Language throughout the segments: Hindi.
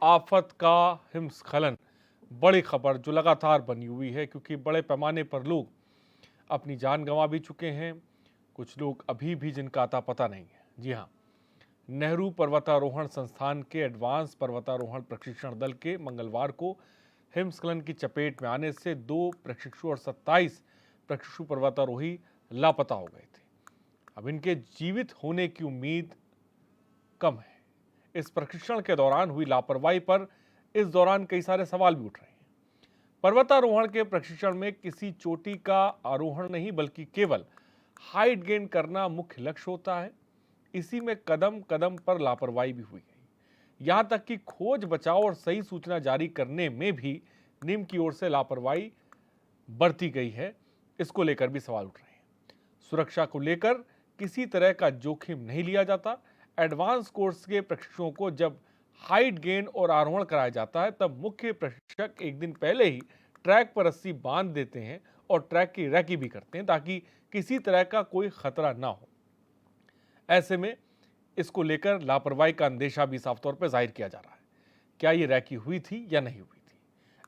आफत का हिमस्खलन, बड़ी खबर जो लगातार बनी हुई है, क्योंकि बड़े पैमाने पर लोग अपनी जान गंवा भी चुके हैं। कुछ लोग अभी भी जिनका अता पता नहीं है। जी हाँ, नेहरू पर्वतारोहण संस्थान के एडवांस पर्वतारोहण प्रशिक्षण दल के मंगलवार को हिमस्खलन की चपेट में आने से 2 प्रशिक्षु और 27 प्रशिक्षु पर्वतारोही लापता हो गए थे। अब इनके जीवित होने की उम्मीद कम है। इस प्रशिक्षण के दौरान हुई लापरवाही पर इस दौरान कई सारे सवाल भी उठ रहे हैं। पर्वतारोहण के प्रशिक्षण में किसी चोटी का आरोहण नहीं, बल्कि केवल हाइट गेन करना मुख्य लक्ष्य होता है। इसी में कदम कदम पर लापरवाही भी हुई गई। यहां तक कि खोज बचाव और सही सूचना जारी करने में भी निम की ओर से लापरवाही बरती गई है। इसको लेकर भी सवाल उठ रहे हैं। सुरक्षा को लेकर किसी तरह का जोखिम नहीं लिया जाता। एडवांस कोर्स के प्रशिक्षुओं को जब हाइट गेन और आरोहण कराया जाता है, तब मुख्य प्रशिक्षक एक दिन पहले ही ट्रैक पर रस्सी बांध देते हैं और ट्रैक की रैकी भी करते हैं, ताकि किसी तरह का कोई खतरा ना हो। ऐसे में इसको लेकर लापरवाही का अंदेशा भी साफ तौर पर जाहिर किया जा रहा है। क्या ये रैकी हुई थी या नहीं हुई थी?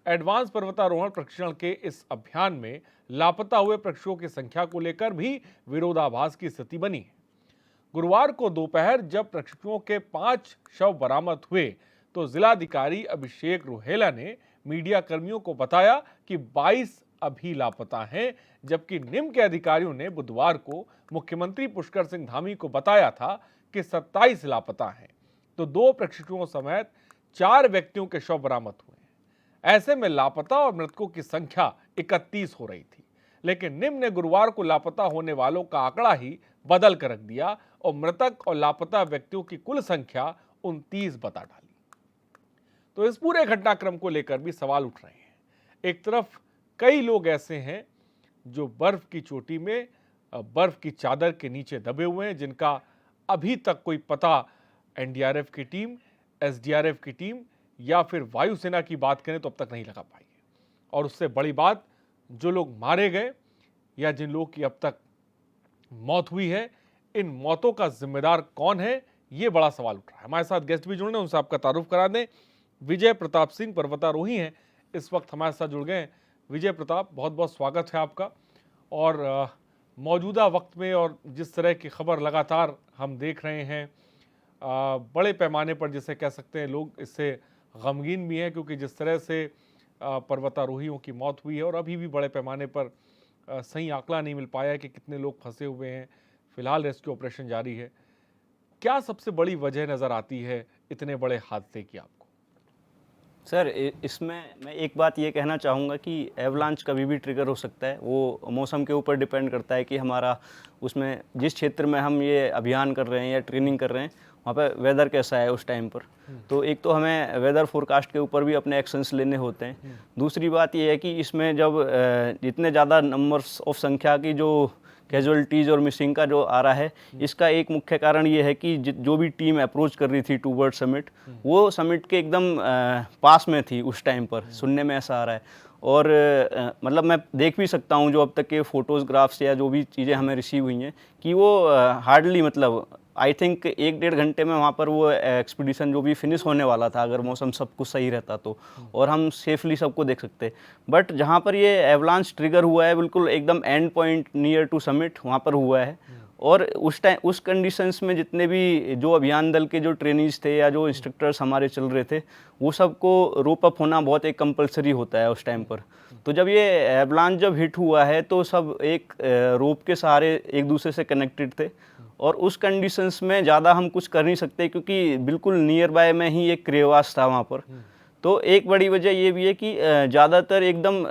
एडवांस पर्वतारोहण प्रशिक्षण के इस अभियान में लापता हुए प्रशिक्षुओं की संख्या को लेकर भी विरोधाभास की स्थिति बनी है। गुरुवार को दोपहर जब प्रशिक्षुओं के 5 शव बरामद हुए, तो जिलाधिकारी अभिषेक रोहेला ने मीडिया कर्मियों को बताया कि 22 अभी लापता हैं, जबकि निम के अधिकारियों ने बुधवार को मुख्यमंत्री पुष्कर सिंह धामी को बताया था कि 27 लापता हैं। तो 2 प्रशिक्षुओं समेत 4 व्यक्तियों के शव बरामद हुए हैं। ऐसे में लापता और मृतकों की संख्या 31 हो रही थी, लेकिन निम ने गुरुवार को लापता होने वालों का आंकड़ा ही बदल कर रख दिया और मृतक और लापता व्यक्तियों की कुल संख्या 29 बता डाली। तो इस पूरे घटनाक्रम को लेकर भी सवाल उठ रहे हैं। एक तरफ कई लोग ऐसे हैं जो बर्फ की चोटी में बर्फ की चादर के नीचे दबे हुए हैं, जिनका अभी तक कोई पता एनडीआरएफ की टीम, एसडीआरएफ की टीम या फिर वायुसेना की बात करें तो अब तक नहीं लगा पाई है। और उससे बड़ी बात, जो लोग मारे गए या जिन लोगों की अब तक मौत हुई है, इन मौतों का जिम्मेदार कौन है, ये बड़ा सवाल उठ रहा है। हमारे साथ गेस्ट भी जुड़ रहे हैं, उनसे आपका तारुफ करा दें। विजय प्रताप सिंह पर्वतारोही हैं, इस वक्त हमारे साथ जुड़ गए हैं। विजय प्रताप, बहुत बहुत स्वागत है आपका। और मौजूदा वक्त में और जिस तरह की खबर लगातार हम देख रहे हैं, बड़े पैमाने पर जिसे कह सकते हैं लोग इससे गमगीन भी हैं, क्योंकि जिस तरह से पर्वतारोहियों की मौत हुई है और अभी भी बड़े पैमाने पर सही आंकड़ा नहीं मिल पाया है कि कितने लोग फंसे हुए हैं। फिलहाल रेस्क्यू ऑपरेशन जारी है। क्या सबसे बड़ी वजह नजर आती है इतने बड़े हादसे की आपको? सर, इसमें मैं एक बात ये कहना चाहूँगा कि एवलांच कभी भी ट्रिगर हो सकता है। वो मौसम के ऊपर डिपेंड करता है कि हमारा उसमें जिस क्षेत्र में हम ये अभियान कर रहे हैं या ट्रेनिंग कर रहे हैं, वहाँ पे वेदर कैसा है उस टाइम पर। तो एक तो हमें वेदर फोरकास्ट के ऊपर भी अपने एक्शंस लेने होते हैं। दूसरी बात ये है कि इसमें जब इतने ज़्यादा नंबर्स ऑफ संख्या की जो कैजुअलिटीज़ और मिसिंग का जो आ रहा है, इसका एक मुख्य कारण ये है कि जो भी टीम अप्रोच कर रही थी टूवर्ड समिट, वो समिट के एकदम पास में थी उस टाइम पर। सुनने में ऐसा आ रहा है। और मतलब मैं देख भी सकता हूँ जो अब तक के फोटोग्राफ्स या जो भी चीज़ें हमें रिसीव हुई हैं, कि वो हार्डली मतलब आई थिंक 1-1.5 घंटे में वहाँ पर वो एक्सपीडिशन जो भी फिनिश होने वाला था, अगर मौसम सब कुछ सही रहता तो, और हम सेफली सबको देख सकते। बट जहाँ पर ये एवलांच ट्रिगर हुआ है, बिल्कुल एकदम end point near to summit वहाँ पर हुआ है। और उस टाइम उस कंडीशंस में जितने भी जो अभियान दल के जो ट्रेनीज थे या जो इंस्ट्रक्टर्स हमारे चल रहे थे, वो सबको रोप अप होना बहुत एक कंपलसरी होता है उस टाइम पर। तो जब ये एवलांच जब हिट हुआ है, तो सब एक रोप के सहारे एक दूसरे से कनेक्टेड थे। और उस कंडीशंस में ज़्यादा हम कुछ कर नहीं सकते, क्योंकि बिल्कुल नियर बाय में ही एक क्रेवास था वहाँ पर। तो एक बड़ी वजह ये भी है कि ज़्यादातर एकदम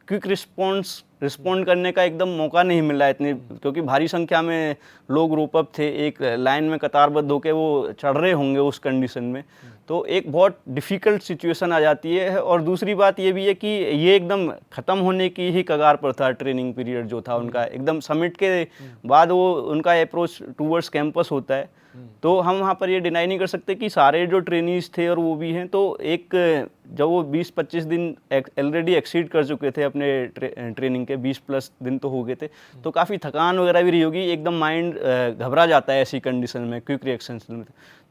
क्विक रिस्पॉन्ड करने का एकदम मौका नहीं मिला इतनी, क्योंकि भारी संख्या में लोग रोप अप थे, एक लाइन में कतारबद्ध होकर वो चढ़ रहे होंगे उस कंडीशन में। तो एक बहुत डिफ़िकल्ट सिचुएशन आ जाती है। और दूसरी बात ये भी है कि ये एकदम ख़त्म होने की ही कगार पर था ट्रेनिंग पीरियड जो था उनका। एकदम समिट के बाद वो उनका अप्रोच टूवर्ड्स कैंपस होता है। तो हम वहाँ पर ये डिनाई नहीं कर सकते कि सारे जो ट्रेनीज थे और वो भी हैं, तो एक जब वो 20-25 दिन ऑलरेडी एक्सीड कर चुके थे अपने ट्रेनिंग के, 20+ दिन तो हो गए थे, तो काफ़ी थकान वगैरह भी रही होगी। एकदम माइंड घबरा जाता है ऐसी कंडीशन में, क्विक रिएक्शंस में।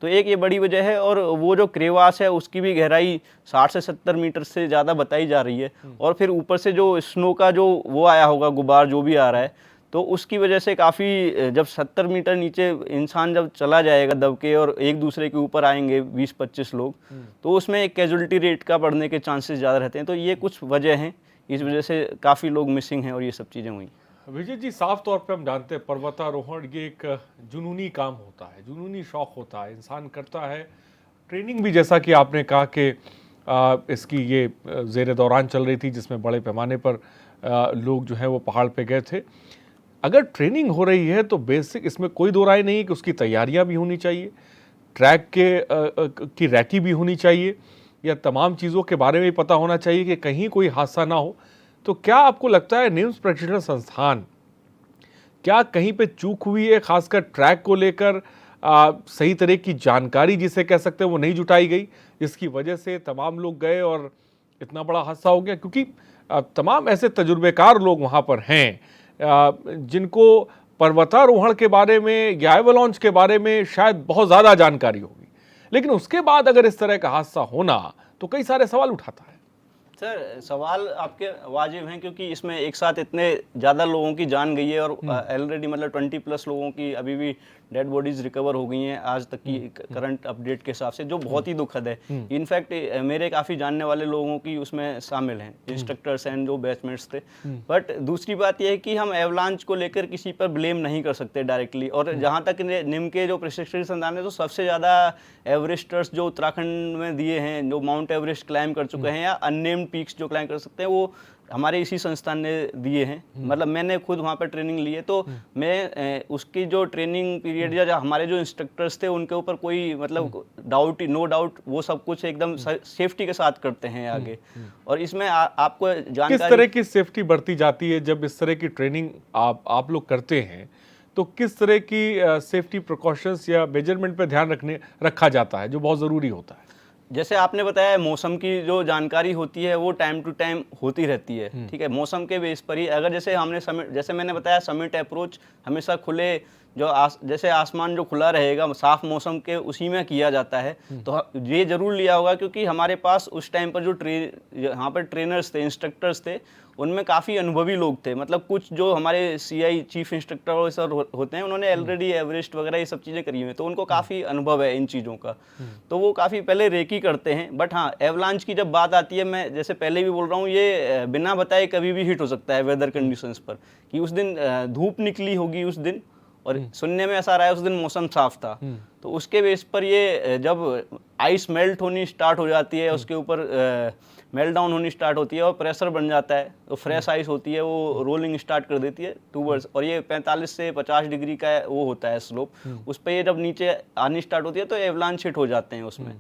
तो एक ये बड़ी वजह है। और वो जो क्रेवास है उसकी भी गहराई 60 से 70 मीटर से ज़्यादा बताई जा रही है। और फिर ऊपर से जो स्नो का जो वो आया होगा, गुबार जो भी आ रहा है, तो उसकी वजह से काफ़ी, जब 70 मीटर नीचे इंसान जब चला जाएगा दब के और एक दूसरे के ऊपर आएंगे 20-25 लोग, तो उसमें एक कैजुअलिटी रेट का बढ़ने के चांसेस ज़्यादा रहते हैं। तो ये कुछ वजह हैं, इस वजह से काफ़ी लोग मिसिंग हैं और ये सब चीज़ें हुई। विजय जी, साफ तौर पे हम जानते हैं पर्वतारोहण ये एक जुनूनी काम होता है, जुनूनी शौक होता है, इंसान करता है। ट्रेनिंग भी जैसा कि आपने कहा कि इसकी ये ज़ेरे दौरान चल रही थी, जिसमें बड़े पैमाने पर लोग जो है वो पहाड़ पे गए थे। अगर ट्रेनिंग हो रही है तो बेसिक इसमें कोई दो राय नहीं है कि उसकी तैयारियां भी होनी चाहिए, ट्रैक की रैकी भी होनी चाहिए, या तमाम चीज़ों के बारे में भी पता होना चाहिए कि कहीं कोई हादसा ना हो। तो क्या आपको लगता है निम्स प्रशिक्षण संस्थान, क्या कहीं पे चूक हुई है, खासकर ट्रैक को लेकर सही तरह की जानकारी जिसे कह सकते हैं वो नहीं जुटाई गई, जिसकी वजह से तमाम लोग गए और इतना बड़ा हादसा हो गया? क्योंकि तमाम ऐसे तजुर्बेकार लोग वहाँ पर हैं जिनको पर्वतारोहण के बारे में या एवलांच के बारे में शायद बहुत ज़्यादा जानकारी होगी, लेकिन उसके बाद अगर इस तरह का हादसा होना तो कई सारे सवाल उठाता है। सर, सवाल आपके वाजिब हैं, क्योंकि इसमें एक साथ इतने ज़्यादा लोगों की जान गई है और ऑलरेडी मतलब 20+ लोगों की अभी भी डेड बॉडीज रिकवर हो गई हैं आज तक की करंट अपडेट के हिसाब से, जो बहुत ही दुखद है। इनफैक्ट मेरे काफ़ी जानने वाले लोगों की उसमें शामिल हैं, इंस्ट्रक्टर्स एंड जो बैचमेट्स थे। बट दूसरी बात यह है कि हम एवलांच को लेकर किसी पर ब्लेम नहीं कर सकते डायरेक्टली। और जहाँ तक निम के जो प्रशिक्षण संस्थान है, तो सबसे ज़्यादा एवरेस्टर्स जो उत्तराखंड में दिए हैं, जो माउंट एवरेस्ट क्लाइम कर चुके हैं या अननेम्ड पीक्स जो क्लाइम कर सकते हैं, वो हमारे इसी संस्थान ने दिए हैं। मतलब मैंने खुद वहाँ पर ट्रेनिंग ली है, तो मैं उसकी जो ट्रेनिंग पीरियड या हमारे जो इंस्ट्रक्टर्स थे उनके ऊपर कोई मतलब डाउट, नो डाउट, वो सब कुछ एकदम सेफ्टी के साथ करते हैं आगे। और इसमें आपको जानकारी किस तरह की सेफ्टी बढ़ती जाती है जब इस तरह की ट्रेनिंग आप लोग करते हैं, तो किस तरह की सेफ्टी प्रिकॉशंस या मेजरमेंट पे ध्यान रखा जाता है जो बहुत ज़रूरी होता है? जैसे आपने बताया, मौसम की जो जानकारी होती है वो टाइम टू टाइम होती रहती है, ठीक है। मौसम के बेस पर ही अगर जैसे हमने जैसे मैंने बताया, समिट अप्रोच हमेशा खुले जैसे आसमान जो खुला रहेगा साफ मौसम के, उसी में किया जाता है। तो ये जरूर लिया होगा, क्योंकि हमारे पास उस टाइम पर जो यहाँ पर ट्रेनर्स थे, इंस्ट्रक्टर्स थे, उनमें काफ़ी अनुभवी लोग थे। मतलब कुछ जो हमारे CI चीफ इंस्ट्रक्टर ऑफिसर होते हैं, उन्होंने ऑलरेडी एवरेस्ट वगैरह ये सब चीज़ें करी हुई हैं, तो उनको काफ़ी अनुभव है इन चीज़ों का। तो वो काफ़ी पहले रेकी करते हैं। बट हाँ, एवलांच की जब बात आती है, मैं जैसे पहले भी बोल रहा हूँ, ये बिना बताए कभी भी हिट हो सकता है वेदर कंडीशंस पर। कि उस दिन धूप निकली होगी उस दिन, और सुनने में ऐसा रहा है उस दिन मौसम साफ था, तो उसके बेस पर ये जब आइस मेल्ट होनी स्टार्ट हो जाती है, उसके ऊपर मेल्ट डाउन होनी स्टार्ट होती है और प्रेशर बन जाता है, तो फ्रेश आइस होती है, वो रोलिंग स्टार्ट कर देती है टूवर्ड्स। और ये 45 से 50 डिग्री का वो होता है स्लोप, उस पर ये जब नीचे आनी स्टार्ट होती है तो एवलांच हिट हो जाते हैं उसमें।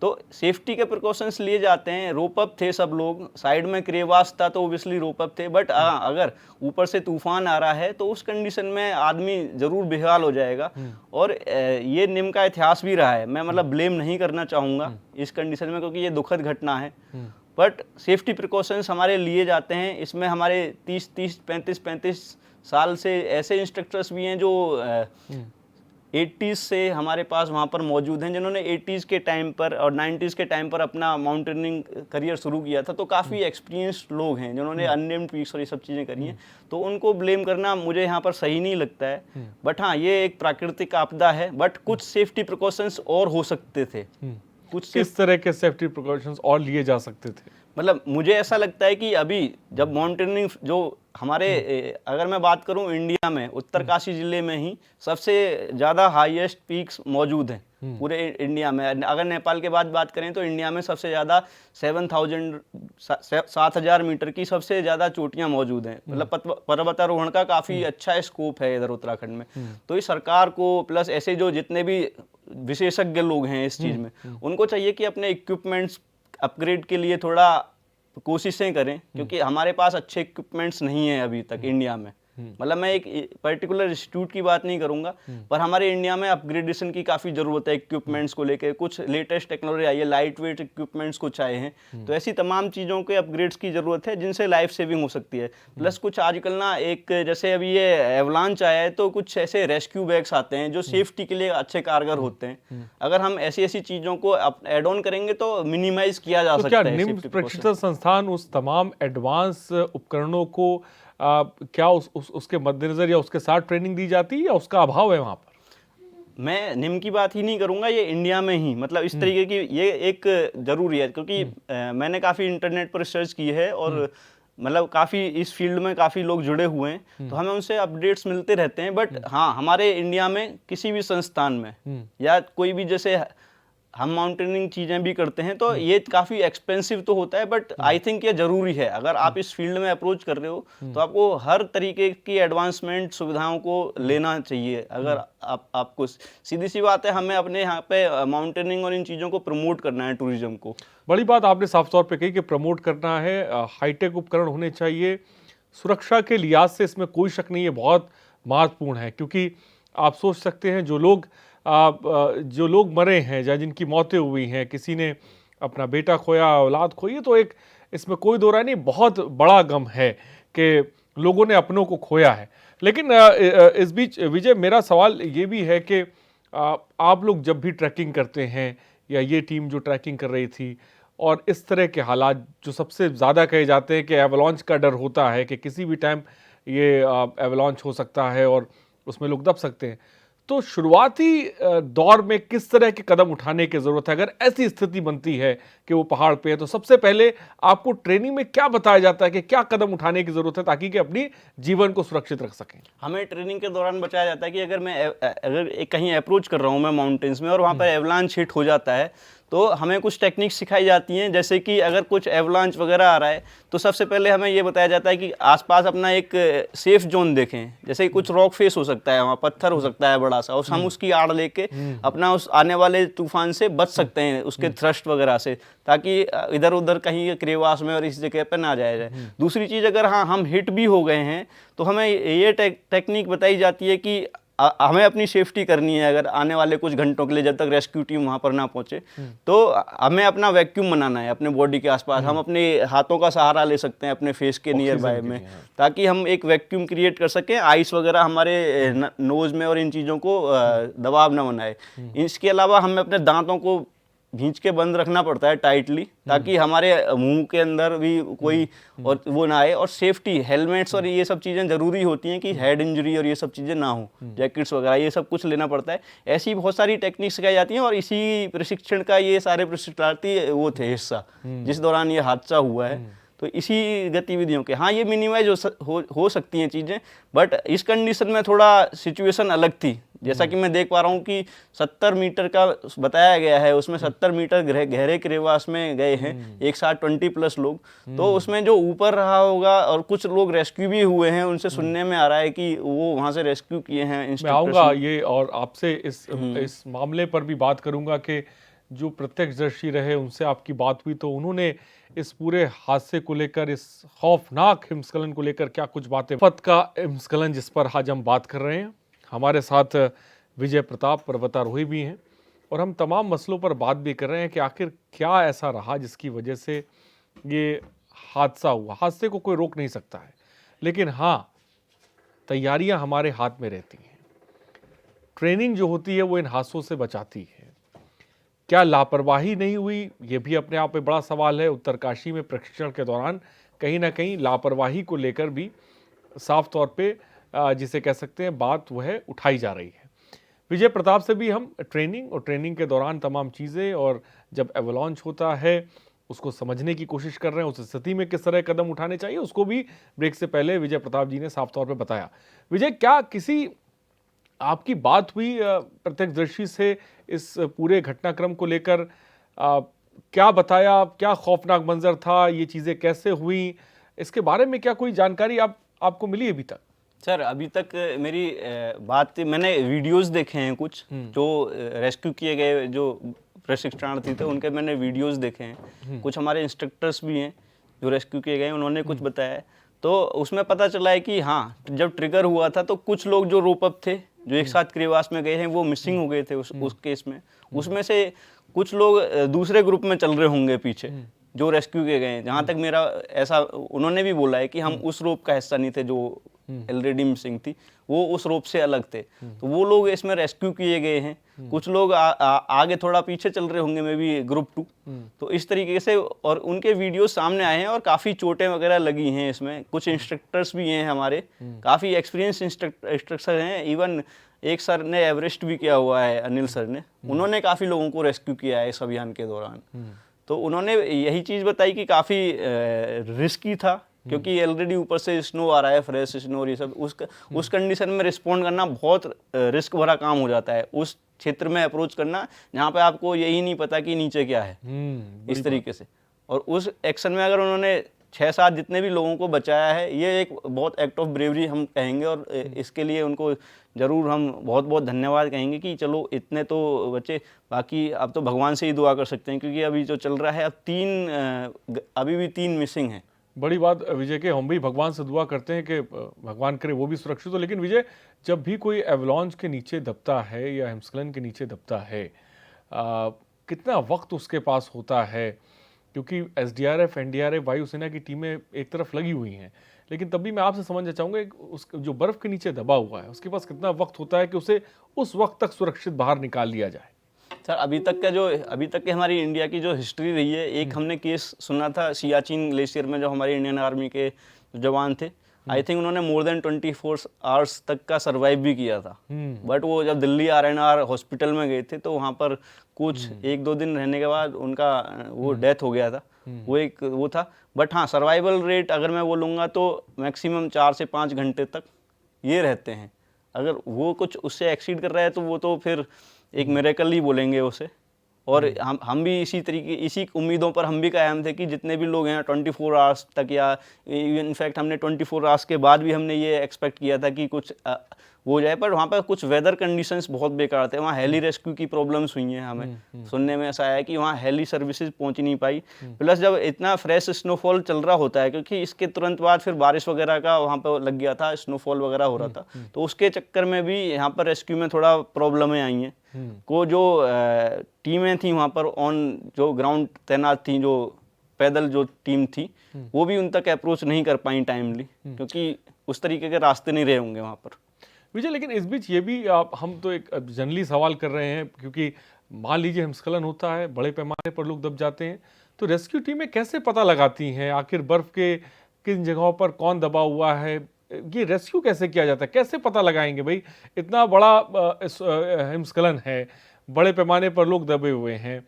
तो सेफ्टी के प्रिकॉशंस लिए जाते हैं। रोपअप थे सब लोग, साइड में क्रेवास था तो ओबियसली रोपअप थे। बट अगर ऊपर से तूफान आ रहा है तो उस कंडीशन में आदमी जरूर बेहाल हो जाएगा। और ये निम का इतिहास भी रहा है। मैं मतलब ब्लेम नहीं करना चाहूँगा इस कंडीशन में, क्योंकि ये दुखद घटना है। बट सेफ्टी प्रिकॉशंस हमारे लिए जाते हैं। इसमें हमारे 35 साल से ऐसे इंस्ट्रक्टर्स भी हैं जो 80s से हमारे पास वहाँ पर मौजूद हैं, जिन्होंने 80s के टाइम पर और 90s के टाइम पर अपना माउंटेनिंग करियर शुरू किया था। तो काफ़ी एक्सपीरियंस्ड लोग हैं जिन्होंने अननेम्ड पीक्स और ये सब चीज़ें करी हैं। तो उनको ब्लेम करना मुझे यहाँ पर सही नहीं लगता है। बट हाँ, ये एक प्राकृतिक आपदा है, बट कुछ सेफ्टी प्रिकॉशंस और हो सकते थे। कुछ किस तरह के सेफ्टी प्रिकॉशंस और लिए जा सकते थे? मतलब मुझे ऐसा लगता है कि अभी जब माउंटेनिंग जो हमारे अगर मैं बात करूं इंडिया में, उत्तरकाशी जिले में ही सबसे ज़्यादा हाईएस्ट पीक्स मौजूद हैं पूरे इंडिया में। अगर नेपाल के बाद बात करें तो इंडिया में सबसे ज़्यादा 7,000 मीटर की सबसे ज़्यादा चोटियाँ मौजूद हैं। मतलब पर्वतारोहण का काफ़ी अच्छा स्कोप है इधर उत्तराखंड में। तो ये सरकार को प्लस ऐसे जो जितने भी विशेषज्ञ लोग हैं इस चीज़ में, उनको चाहिए कि अपने इक्विपमेंट्स अपग्रेड के लिए थोड़ा कोशिशें करें, क्योंकि हमारे पास अच्छे इक्विपमेंट्स नहीं हैं अभी तक इंडिया में। मतलब मैं एक पर्टिकुलर इंस्टीट्यूट की बात नहीं करूंगा, पर हमारे इंडिया में अपग्रेडेशन की काफ़ी ज़रूरत है इक्विपमेंट्स को लेकर। कुछ लेटेस्ट टेक्नोलॉजी आई है, लाइट वेट इक्विपमेंट्स कुछ आए हैं, तो ऐसी तमाम चीज़ों के अपग्रेड्स की ज़रूरत है जिनसे लाइफ सेविंग हो सकती है। प्लस कुछ आजकल ना एक जैसे अभी ये एवलांच आया है, तो कुछ ऐसे रेस्क्यू बैग्स आते हैं जो सेफ्टी के लिए अच्छे कारगर होते हैं। अगर हम ऐसी ऐसी चीज़ों को ऐड ऑन करेंगे तो मिनिमाइज किया जा तो सकता क्या है निम्न safety प्रशिक्षण precaution। संस्थान उस तमाम एडवांस उपकरणों को क्या उसके मद्देनजर या उसके साथ ट्रेनिंग दी जाती है या उसका अभाव है वहां पर? मैं निम की बात ही नहीं करूंगा, ये इंडिया में ही मतलब इस तरीके की ये एक जरूरी है, क्योंकि मैंने काफ़ी इंटरनेट पर रिसर्च की है और मतलब काफ़ी इस फील्ड में काफ़ी लोग जुड़े हुए हैं, तो हमें उनसे अपडेट्स मिलते रहते हैं। बट हाँ, हमारे इंडिया में किसी भी संस्थान में या कोई भी जैसे हम माउंटेनिंग चीज़ें भी करते हैं, तो ये काफ़ी एक्सपेंसिव तो होता है, बट आई थिंक ये ज़रूरी है। अगर आप इस फील्ड में अप्रोच कर रहे हो तो आपको हर तरीके की एडवांसमेंट सुविधाओं को लेना चाहिए। अगर आपको सीधी सी बात है, हमें अपने यहाँ पे माउंटेनिंग और इन चीज़ों को प्रमोट करना है, टूरिज्म को। बड़ी बात आपने साफ तौर पे कही कि प्रमोट करना है, हाईटेक उपकरण होने चाहिए। सुरक्षा के लिहाज से इसमें कोई शक नहीं है, बहुत महत्वपूर्ण है, क्योंकि आप सोच सकते हैं जो लोग मरे हैं या जिनकी मौतें हुई हैं, किसी ने अपना बेटा खोया, औलाद खोई है, तो एक इसमें कोई दो राय नहीं, बहुत बड़ा गम है कि लोगों ने अपनों को खोया है। लेकिन इस बीच विजय, मेरा सवाल ये भी है कि आप लोग जब भी ट्रैकिंग करते हैं या ये टीम जो ट्रैकिंग कर रही थी, और इस तरह के हालात जो सबसे ज़्यादा कहे जाते हैं कि एवलांच का डर होता है कि किसी भी टाइम ये एवलांच हो सकता है और उसमें लोग दब सकते हैं, तो शुरुआती दौर में किस तरह के कदम उठाने की ज़रूरत है? अगर ऐसी स्थिति बनती है कि वो पहाड़ पे है, तो सबसे पहले आपको ट्रेनिंग में क्या बताया जाता है कि क्या कदम उठाने की ज़रूरत है ताकि कि अपनी जीवन को सुरक्षित रख सकें? हमें ट्रेनिंग के दौरान बताया जाता है कि अगर मैं कहीं अप्रोच कर रहा हूँ मैं माउंटेन्स में और वहाँ पर एवलांच हिट हो जाता है, तो हमें कुछ टेक्निक्स सिखाई जाती हैं। जैसे कि अगर कुछ एवलांच वगैरह आ रहा है, तो सबसे पहले हमें ये बताया जाता है कि आसपास अपना एक सेफ जोन देखें। जैसे कि कुछ रॉक फेस हो सकता है, वहाँ पत्थर हो सकता है बड़ा सा, और हम उसकी आड़ लेके अपना उस आने वाले तूफान से बच सकते हैं, उसके थ्रस्ट वगैरह से, ताकि इधर उधर कहीं क्रेवास में और इस जगह पर ना जाया जाए। दूसरी चीज़, अगर हाँ हम हिट भी हो गए हैं, तो हमें ये टेक्निक बताई जाती है कि हमें अपनी सेफ्टी करनी है। अगर आने वाले कुछ घंटों के लिए, जब तक रेस्क्यू टीम वहाँ पर ना पहुँचे, तो हमें अपना वैक्यूम बनाना है अपने बॉडी के आसपास। हम अपने हाथों का सहारा ले सकते हैं अपने फेस के नियर बाय में, ताकि हम एक वैक्यूम क्रिएट कर सकें, आइस वगैरह हमारे नोज़ में और इन चीज़ों को दबाव न बनाए। इसके अलावा हमें अपने दांतों को भींच के बंद रखना पड़ता है टाइटली, ताकि हमारे मुंह के अंदर भी कोई और वो ना आए। और सेफ्टी, हेलमेट्स और ये सब चीज़ें ज़रूरी होती हैं कि हेड इंजरी और ये सब चीज़ें ना हो, जैकेट्स वगैरह ये सब कुछ लेना पड़ता है। ऐसी बहुत सारी टेक्निक सिखाई जाती हैं, और इसी प्रशिक्षण का ये सारे प्रशिक्षणार्थी वो थे हिस्सा जिस दौरान ये हादसा हुआ है। तो इसी गतिविधियों के, हाँ, ये मिनिमाइज हो सकती हैं चीज़ें, बट इस कंडीशन में थोड़ा सिचुएशन अलग थी। जैसा कि मैं देख पा रहा हूँ कि 70 मीटर का बताया गया है, उसमें 70 मीटर गहरे क्रेवास में गए हैं एक साथ 20+ लोग। तो उसमें जो ऊपर रहा होगा, और कुछ लोग रेस्क्यू भी हुए हैं, उनसे सुनने में आ रहा है कि वो वहाँ से रेस्क्यू किए हैं। मैं आऊँगा ये, और आपसे इस मामले पर भी बात करूँगा कि जो प्रत्यक्षदर्शी रहे उनसे आपकी बात हुई, तो उन्होंने इस पूरे हादसे को लेकर, इस खौफनाक हिमस्खलन को लेकर क्या कुछ बातें, फत का हिमस्खलन जिस पर आज हम बात कर रहे हैं। हमारे साथ विजय प्रताप पर्वतारोही भी हैं, और हम तमाम मसलों पर बात भी कर रहे हैं कि आखिर क्या ऐसा रहा जिसकी वजह से ये हादसा हुआ। हादसे को कोई रोक नहीं सकता है, लेकिन हाँ, तैयारियां हमारे हाथ में रहती हैं। ट्रेनिंग जो होती है वो इन हादसों से बचाती है। क्या लापरवाही नहीं हुई, ये भी अपने आप में बड़ा सवाल है। उत्तरकाशी में प्रशिक्षण के दौरान कहीं ना कहीं लापरवाही को लेकर भी साफ तौर पे जिसे कह सकते हैं बात वह उठाई जा रही है। विजय प्रताप से भी हम ट्रेनिंग के दौरान तमाम चीज़ें, और जब एवलांच होता है उसको समझने की कोशिश कर रहे हैं, उस स्थिति में किस तरह कदम उठाने चाहिए, उसको भी ब्रेक से पहले विजय प्रताप जी ने साफ तौर पे बताया। विजय, क्या किसी आपकी बात हुई प्रत्यक्षदर्शी से इस पूरे घटनाक्रम को लेकर? क्या बताया, क्या खौफनाक मंजर था, ये चीज़ें कैसे हुई, इसके बारे में क्या कोई जानकारी आपको मिली अभी तक? सर, अभी तक मेरी बात, मैंने वीडियोस देखे हैं कुछ, जो रेस्क्यू किए गए जो प्रशिक्षणार्थी थे उनके मैंने वीडियोस देखे हैं। कुछ हमारे इंस्ट्रक्टर्स भी हैं जो रेस्क्यू किए गए, उन्होंने कुछ बताया है। तो उसमें पता चला है कि हाँ, जब ट्रिगर हुआ था तो कुछ लोग जो रोप अप थे, जो एक साथ क्रेवास में गए हैं, वो मिसिंग हो गए थे उस केस में। उसमें से कुछ लोग दूसरे ग्रुप में चल रहे होंगे पीछे, जो रेस्क्यू किए गए हैं। जहाँ तक मेरा ऐसा उन्होंने भी बोला है कि हम उस रोप का हिस्सा नहीं थे जो ऑलरेडी मिसिंग थी, वो उस रोप से अलग थे। तो वो लोग इसमें रेस्क्यू किए गए हैं। कुछ लोग आगे थोड़ा पीछे चल रहे होंगे, मे बी ग्रुप 2। तो इस तरीके से और उनके वीडियो सामने आए हैं और काफ़ी चोटें वगैरह लगी हैं इसमें। कुछ इंस्ट्रक्टर्स भी हैं हमारे, काफ़ी एक्सपीरियंस इंस्ट्रक्टर हैं। इवन एक सर ने एवरेस्ट भी किया हुआ है, अनिल सर ने, उन्होंने काफ़ी लोगों को रेस्क्यू किया है इस अभियान के दौरान। तो उन्होंने यही चीज़ बताई कि काफ़ी रिस्की था, क्योंकि ऑलरेडी ऊपर से स्नो आ रहा है, फ्रेश स्नो, ये सब उस कंडीशन में रिस्पॉन्ड करना बहुत रिस्क भरा काम हो जाता है। उस क्षेत्र में अप्रोच करना जहाँ पे आपको यही नहीं पता कि नीचे क्या है, इस तरीके से। और उस एक्शन में अगर उन्होंने 6-7 जितने भी लोगों को बचाया है, ये एक बहुत एक्ट ऑफ ब्रेवरी हम कहेंगे। और इसके लिए उनको ज़रूर हम बहुत बहुत धन्यवाद कहेंगे कि चलो इतने तो बचे। बाकी अब तो भगवान से ही दुआ कर सकते हैं, क्योंकि अभी जो चल रहा है, अब अभी भी 3 मिसिंग हैं। बड़ी बात विजय के, हम भी भगवान से दुआ करते हैं कि भगवान करे वो भी सुरक्षित हो। लेकिन विजय, जब भी कोई एवलांच के नीचे दबता है या हिमस्खलन के नीचे दबता है, कितना वक्त उसके पास होता है? क्योंकि एसडीआरएफ, एनडीआरएफ, वायुसेना की टीमें एक तरफ लगी हुई हैं, लेकिन तब भी मैं आपसे समझना चाहूँगा, उस जो बर्फ़ के नीचे दबा हुआ है, उसके पास कितना वक्त होता है कि उसे उस वक्त तक सुरक्षित बाहर निकाल लिया जाए? सर, अभी तक की हमारी इंडिया की जो हिस्ट्री रही है, एक हमने केस सुना था सियाचिन ग्लेशियर में, जो हमारे इंडियन आर्मी के जवान थे, आई थिंक उन्होंने मोर देन 24 आवर्स तक का सर्वाइव भी किया था। बट वो जब दिल्ली आरएनआर हॉस्पिटल में गए थे, तो वहाँ पर कुछ 1-2 दिन रहने के बाद उनका वो डेथ हो गया था। वो था। बट हाँ, सर्वाइवल रेट अगर मैं बोलूँगा तो मैक्सिमम 4 से 5 घंटे तक ये रहते हैं। अगर वो कुछ उससे एक्सीड कर रहा है तो वो तो फिर एक मिरेकल ही बोलेंगे उसे। और हम भी इसी उम्मीदों पर हम भी कायम थे कि जितने भी लोग हैं 24 आवर्स तक, या इनफैक्ट हमने 24 आवर्स के बाद भी हमने ये एक्सपेक्ट किया था कि कुछ हो जाए। पर वहाँ पर कुछ वेदर कंडीशंस बहुत बेकार थे। वहाँ हेली रेस्क्यू की प्रॉब्लम्स हुई हैं। हमें सुनने में ऐसा आया कि वहाँ हेली सर्विसेज पहुँच नहीं पाई। प्लस जब इतना फ्रेश स्नोफॉल चल रहा होता है, क्योंकि इसके तुरंत बाद फिर बारिश वगैरह का वहाँ पर लग गया था, स्नोफॉल वगैरह हो रहा था, तो उसके चक्कर में भी यहाँ पर रेस्क्यू में थोड़ा प्रॉब्लमें आई हैं। को जो टीमें थी वहाँ पर जो ग्राउंड तैनात थी, जो पैदल जो टीम थी, वो भी उन तक अप्रोच नहीं कर पाई टाइमली, क्योंकि उस तरीके के रास्ते नहीं रहे होंगे वहाँ पर। विजय, लेकिन इस बीच ये भी हम तो एक जनरली सवाल कर रहे हैं, क्योंकि मान लीजिए हिमस्खलन होता है, बड़े पैमाने पर लोग दब जाते हैं, तो रेस्क्यू टीमें कैसे पता लगाती हैं आखिर बर्फ़ के किन जगहों पर कौन दबा हुआ है? ये रेस्क्यू कैसे किया जाता है? कैसे पता लगाएंगे भाई, इतना बड़ा हिमस्खलन है, बड़े पैमाने पर लोग दबे हुए हैं,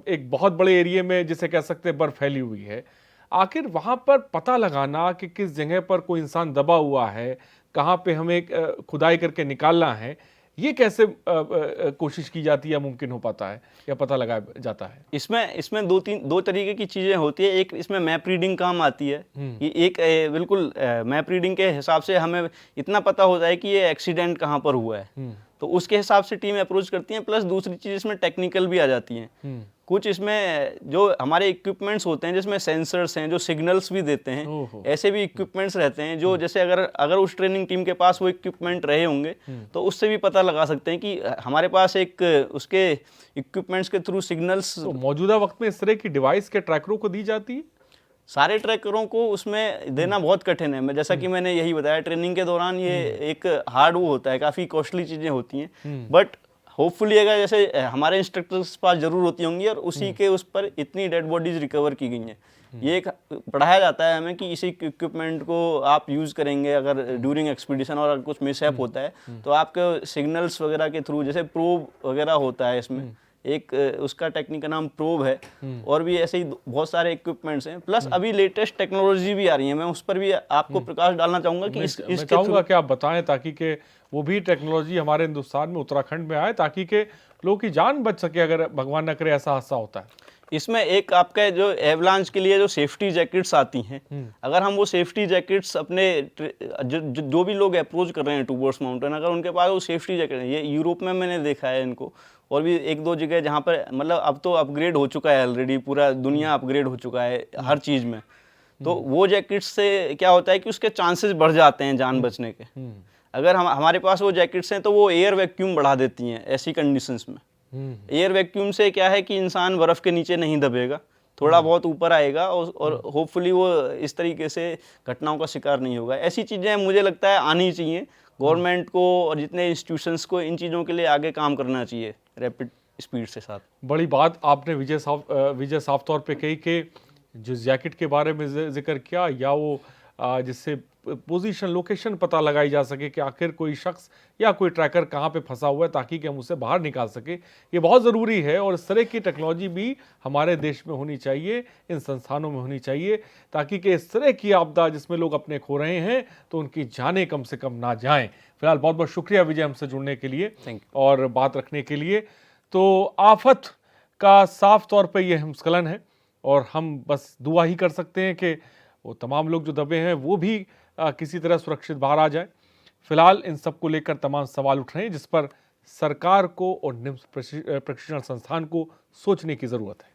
एक बहुत बड़े एरिया में जिसे कह सकते हैं बर्फ़ फैली हुई है, आखिर वहाँ पर पता लगाना कि किस जगह पर कोई इंसान दबा हुआ है, कहाँ पे हमें खुदाई करके निकालना है, ये कैसे कोशिश की जाती है या मुमकिन हो पाता है या पता लगाया जाता है? इसमें दो तरीके की चीज़ें होती है। एक इसमें मैप रीडिंग काम आती है। ये एक बिल्कुल मैप रीडिंग के हिसाब से हमें इतना पता होता है कि ये एक्सीडेंट कहाँ पर हुआ है, तो उसके हिसाब से टीम अप्रोच करती हैं। प्लस दूसरी चीज़ इसमें टेक्निकल भी आ जाती हैं। कुछ इसमें जो हमारे इक्विपमेंट्स होते हैं, जिसमें सेंसर्स हैं, जो सिग्नल्स भी देते हैं, ऐसे भी इक्विपमेंट्स रहते हैं जो, जैसे अगर उस ट्रेनिंग टीम के पास वो इक्विपमेंट रहे होंगे, तो उससे भी पता लगा सकते हैं कि हमारे पास एक उसके इक्विपमेंट्स के थ्रू सिग्नल्स। तो मौजूदा वक्त में इस तरह की डिवाइस के ट्रैकरों को दी जाती है? सारे ट्रैकरों को उसमें देना बहुत कठिन है। जैसा कि मैंने यही बताया, ट्रेनिंग के दौरान ये एक हार्ड वो होता है, काफ़ी कॉस्टली चीज़ें होती हैं। बट होपफुली अगर जैसे हमारे इंस्ट्रक्टर्स पास जरूर होती होंगी, और उसी के उस पर इतनी डेड बॉडीज रिकवर की गई हैं। ये एक पढ़ाया जाता है हमें कि इसी इक्विपमेंट को आप यूज़ करेंगे अगर ड्यूरिंग एक्सपीडिशन, और अगर कुछ मिसहैप होता है तो आपके सिग्नल्स वगैरह के थ्रू, जैसे प्रोब वगैरह होता है इसमें, एक उसका टेक्निक का नाम प्रोब है, और भी ऐसे ही बहुत सारे इक्विपमेंट्स हैं। प्लस अभी लेटेस्ट टेक्नोलॉजी भी आ रही है, मैं उस पर भी आपको प्रकाश डालना चाहूँगा कि मैं चाहूँगा कि आप बताएं, ताकि के वो भी टेक्नोलॉजी हमारे हिंदुस्तान में, उत्तराखंड में आए, ताकि के लोगों की जान बच सके अगर भगवान न करे ऐसा हादसा होता है। इसमें एक आपका जो एवलांच के लिए जो सेफ्टी जैकेट्स आती हैं, अगर हम वो सेफ्टी जैकेट्स अपने जो भी लोग अप्रोच कर रहे हैं टूवर्ड्स माउंटेन, अगर उनके पास वो सेफ्टी जैकेट है, ये यूरोप में मैंने देखा है इनको, और भी 1-2 जगह जहाँ पर, मतलब अब तो अपग्रेड हो चुका है ऑलरेडी, पूरा दुनिया अपग्रेड हो चुका है हर चीज़ में। तो वो जैकेट से क्या होता है कि उसके चांसेस बढ़ जाते हैं जान बचने के। अगर हमारे पास वो जैकेट्स हैं तो वो एयर वैक्यूम बढ़ा देती हैं ऐसी कंडीशंस में। एयर वैक्यूम से क्या है कि इंसान बर्फ़ के नीचे नहीं दबेगा, थोड़ा बहुत ऊपर आएगा और होपफुली वो इस तरीके से घटनाओं का शिकार नहीं होगा। ऐसी चीज़ें मुझे लगता है आनी चाहिए गवर्नमेंट को और जितने इंस्टीट्यूशंस को इन चीज़ों के लिए आगे काम करना चाहिए रैपिड स्पीड से साथ। बड़ी बात आपने विजय साफ तौर पे कही कि जिस जैकेट के बारे में जिक्र किया या वो जिससे पोजीशन लोकेशन पता लगाई जा सके कि आखिर कोई शख्स या कोई ट्रैकर कहाँ पे फंसा हुआ है ताकि कि हम उसे बाहर निकाल सके, ये बहुत ज़रूरी है। और इस तरह की टेक्नोलॉजी भी हमारे देश में होनी चाहिए, इन संस्थानों में होनी चाहिए, ताकि कि इस तरह की आपदा जिसमें लोग अपने खो रहे हैं तो उनकी जानें कम से कम ना जाएं। फिलहाल बहुत बहुत शुक्रिया विजय हमसे जुड़ने के लिए और बात रखने के लिए। तो आफत का साफ तौर पे ये हिमस्खलन है और हम बस दुआ ही कर सकते हैं कि वो तमाम लोग जो दबे हैं वो भी किसी तरह सुरक्षित बाहर आ जाए। फिलहाल इन सब को लेकर तमाम सवाल उठ रहे हैं जिस पर सरकार को और निम्स प्रशिक्षण संस्थान को सोचने की ज़रूरत है।